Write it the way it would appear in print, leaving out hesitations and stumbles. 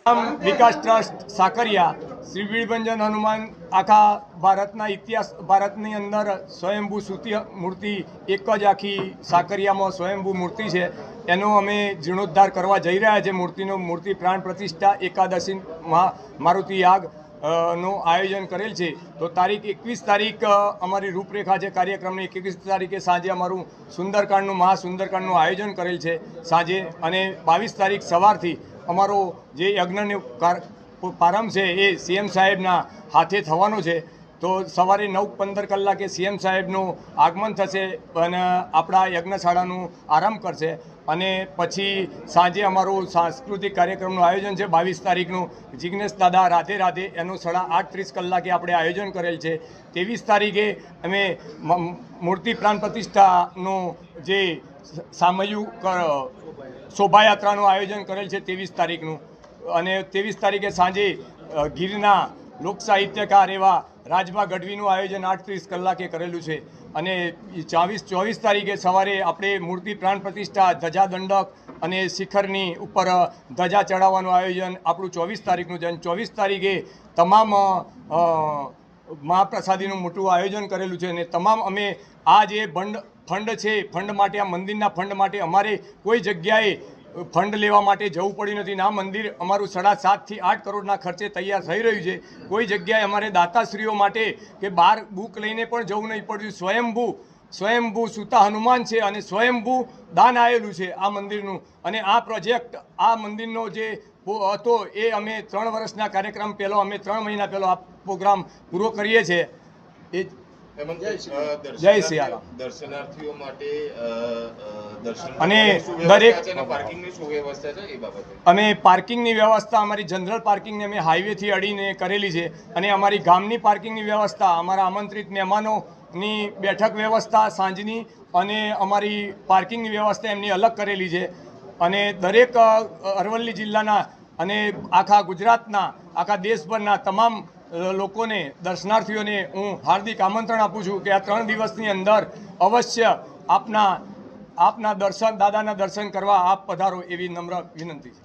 વિકાસ trust Sakariya Shri વીરભંજન Hanuman આખા ભારતના ઇતિહાસ ભારતની અંદર સ્વયંભૂ સૂતી મૂર્તિ એક જ આખી સાકરિયામાં સ્વયંભૂ મૂર્તિ છે એનો અમે જીર્ણોદ્ધાર કરવા જઈ રહ્યા છે। મૂર્તિ પ્રાણ પ્રતિષ્ઠા એકાદશી મારુતિ યાગ નું આયોજન કરેલ છે। તો તારીખ 21 તારીખ અમારી રૂપરેખા છે કાર્યક્રમની। 21 તારીખે સાંજે અમારું સુંદરકાંડનું મહાસુંદરકાંડનું આયોજન કરેલ છે સાંજે, અને 22 તારીખ સવારથી અમારો જે યજ્ઞનો પ્રારંભ છે એ સીએમ સાહેબના હાથે થવાનો છે। તો સવારે 9:15 કલાકે સીએમ સાહેબનું આગમન થશે અને આપણા યજ્ઞશાળાનું આરંભ કરશે, અને પછી સાંજે અમારું સાંસ્કૃતિક કાર્યક્રમનું આયોજન છે 22 તારીખનું જિગ્નેશ દાદા રાધે રાધે એનું 8:30 કલાકે આપણે આયોજન કરેલ છે। 23 તારીખે અમે મૂર્તિ પ્રાણ પ્રતિષ્ઠાનું જે સામૂહિક શોભાયાત્રાનું આયોજન કરેલ છે 23 તારીખનું, અને 23 તારીખે સાંજે ગીરના લોક સાહિત્યકાર એવા રાજભા ગઢવીનું આયોજન 8:30 કલાકે કરેલું છે, અને 24 તારીખે સવારે આપણે મૂર્તિ પ્રાણ પ્રતિષ્ઠા ધજા દંડક અને શિખરની ઉપર ધજા ચડાવવાનું આયોજન આપણું 24 તારીખનું છે। 24 તારીખે તમામ મહાપ્રસાદીનું મોટું આયોજન કરેલું છે, અને તમામ અમે આ જે ફંડ છે ફંડ માટે આ મંદિરના ફંડ માટે અમારે કોઈ જગ્યાએ ફંડ લેવા માટે જવું પડ્યું નથી। આ મંદિર અમારું 7.5 થી 8 કરોડના ખર્ચે તૈયાર થઈ રહ્યું છે। કોઈ જગ્યાએ અમારે દાતાશ્રીઓ માટે કે બહાર બુક લઈને પણ જવું નહીં પડ્યું। સ્વયંભૂ સૂતા હનુમાન છે અને સ્વયંભૂ દાન આવેલું છે આ મંદિરનું, અને આ પ્રોજેક્ટ આ મંદિરનો જે હતો એ અમે 3 વર્ષના કાર્યક્રમ પહેલો અમે 3 મહિના પહેલો આ પ્રોગ્રામ પૂરો કરીએ છીએ। એ જય સિયારામ। દર્શનાર્થીઓ માટે અને દરેક પાર્કિંગની શું વ્યવસ્થા છે એ બાબતે અમે પાર્કિંગની વ્યવસ્થા અમારી જનરલ પાર્કિંગની અમે હાઈવેથી અડીને કરેલી છે, અને અમારી ગામની પાર્કિંગની વ્યવસ્થા અમારા આમંત્રિત મહેમાનોની બેઠક વ્યવસ્થા સાંજની અને અમારી પાર્કિંગની વ્યવસ્થા એમની અલગ કરેલી છે। અને દરેક અરવલ્લી જિલ્લાના અને આખા ગુજરાતના આખા દેશભરના તમામ લોકોને દર્શનાર્થીઓને હું હાર્દિક આમંત્રણ આપું છું કે આ 3 દિવસની અંદર અવશ્ય આપના દર્શન દાદાના દર્શન કરવા આપ પધારો એવી નમ્ર વિનંતી છે।